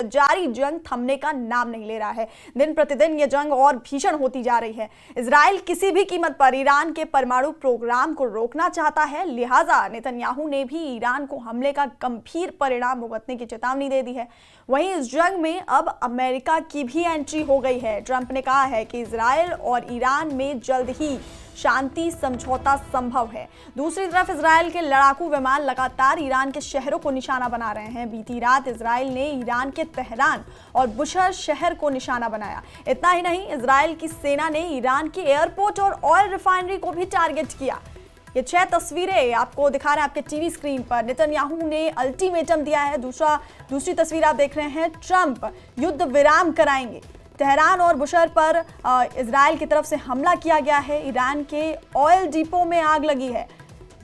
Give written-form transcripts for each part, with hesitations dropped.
जारी जंग थमने का नाम नहीं ले रहा है। दिन प्रतिदिन ये जंग और भीषण होती जा रही है। इजराइल किसी भी कीमत पर ईरान के परमाणु प्रोग्राम को रोकना चाहता है, लिहाजा नेतन्याहू ने भी ईरान को हमले का गंभीर परिणाम भुगतने की चेतावनी दे दी है। वहीं इस जंग में अब अमेरिका की भी एंट्री हो गई है। ट्रंप ने कहा है कि इजराइल और ईरान में जल्द ही शांति समझौता संभव है। दूसरी तरफ इजराइल के लड़ाकू विमान लगातार ईरान के शहरों को निशाना बना रहे हैं। बीती रात इजराइल ने ईरान के तेहरान और बुशहर शहर को निशाना बनाया। इतना ही नहीं, इजराइल की सेना ने ईरान के एयरपोर्ट और ऑयल रिफाइनरी को भी टारगेट किया। ये 6 तस्वीरें आपको दिखा रहे हैं आपके टीवी स्क्रीन पर। नेतन्याहू ने अल्टीमेटम दिया है। दूसरी तस्वीर आप देख रहे हैं, ट्रंप युद्ध विराम कराएंगे। तेहरान और बुशहर पर इजराइल की तरफ से हमला किया गया है। ईरान के ऑयल डिपो में आग लगी है।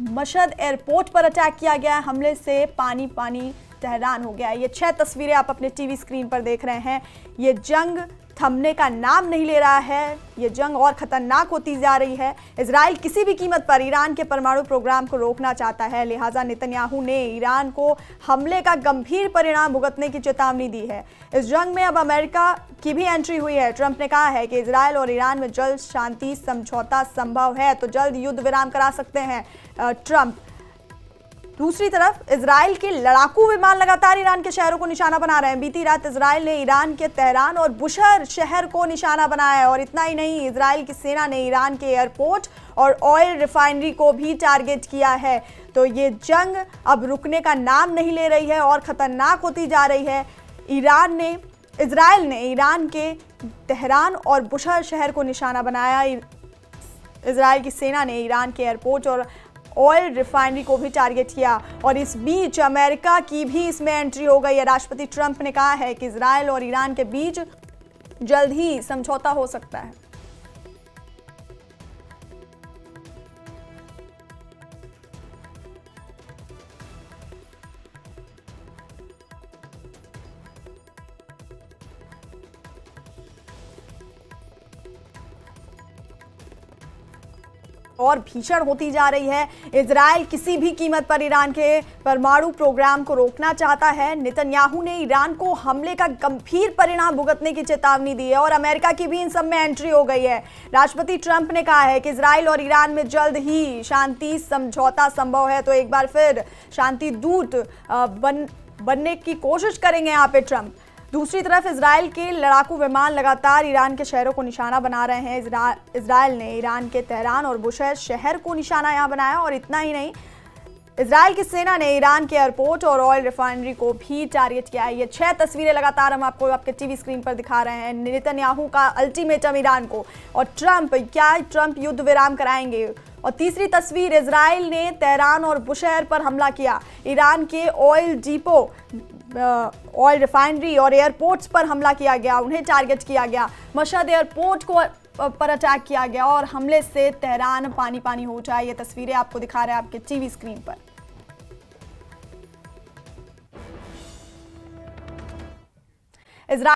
मशहद एयरपोर्ट पर अटैक किया गया है। हमले से पानी पानी तेहरान हो गया है। ये 6 तस्वीरें आप अपने टीवी स्क्रीन पर देख रहे हैं। ये जंग थमने का नाम नहीं ले रहा है। ये जंग और खतरनाक होती जा रही है। इजराइल किसी भी कीमत पर ईरान के परमाणु प्रोग्राम को रोकना चाहता है, लिहाजा नेतन्याहू ने ईरान को हमले का गंभीर परिणाम भुगतने की चेतावनी दी है। इस जंग में अब अमेरिका की भी एंट्री हुई है। ट्रंप ने कहा है कि इजराइल और ईरान में जल्द शांति समझौता संभव है, तो जल्द युद्ध विराम करा सकते हैं ट्रंप। दूसरी तरफ इजराइल के लड़ाकू विमान लगातार ईरान के शहरों को निशाना बना रहे हैं। बीती रात इजराइल ने ईरान के तेहरान और बुशहर शहर को निशाना बनाया है। और इतना ही नहीं, इजराइल की सेना ने ईरान के एयरपोर्ट और ऑयल रिफाइनरी को भी टारगेट किया है। तो ये जंग अब रुकने का नाम नहीं ले रही है और खतरनाक होती जा रही है। इजराइल ने ईरान के तेहरान और बुशहर शहर को निशाना बनाया। इजराइल की सेना ने ईरान के एयरपोर्ट और ऑयल रिफाइनरी को भी टारगेट किया। और इस बीच अमेरिका की भी इसमें एंट्री हो गई है। राष्ट्रपति ट्रंप ने कहा है कि इजराइल और ईरान के बीच जल्द ही समझौता हो सकता है। और भीषण होती जा रही है। इजराइल किसी भी कीमत पर ईरान के परमाणु प्रोग्राम को रोकना चाहता है। नेतन्याहू ने ईरान को हमले का गंभीर परिणाम भुगतने की चेतावनी दी है और अमेरिका की भी इन सब में एंट्री हो गई है। राष्ट्रपति ट्रंप ने कहा है कि इजराइल और ईरान में जल्द ही शांति समझौता संभव है, तो एक बार फिर शांति दूत बनने की कोशिश करेंगे यहाँ पे ट्रंप। दूसरी तरफ इजराइल के लड़ाकू विमान लगातार ईरान के शहरों को निशाना बना रहे हैं। इजराइल ने ईरान के तेहरान और बुशहर शहर को निशाना यहाँ बनाया। और इतना ही नहीं, इजराइल की सेना ने ईरान के एयरपोर्ट और ऑयल रिफाइनरी को भी टारगेट किया है। ये 6 तस्वीरें लगातार हम आपको आपके टीवी स्क्रीन पर दिखा रहे हैं। नेतन्याहू का अल्टीमेटम ईरान को, और ट्रंप युद्ध विराम कराएंगे। और तीसरी तस्वीर, इजराइल ने तेहरान और बुशहर पर हमला किया। ईरान के ऑयल डिपो, ऑयल रिफाइनरी और एयरपोर्ट्स पर हमला किया गया, उन्हें टारगेट किया गया। मशहद एयरपोर्ट को पर अटैक किया गया और हमले से तेहरान पानी पानी हो जाए। ये तस्वीरें आपको दिखा रहे हैं आपके टीवी स्क्रीन पर।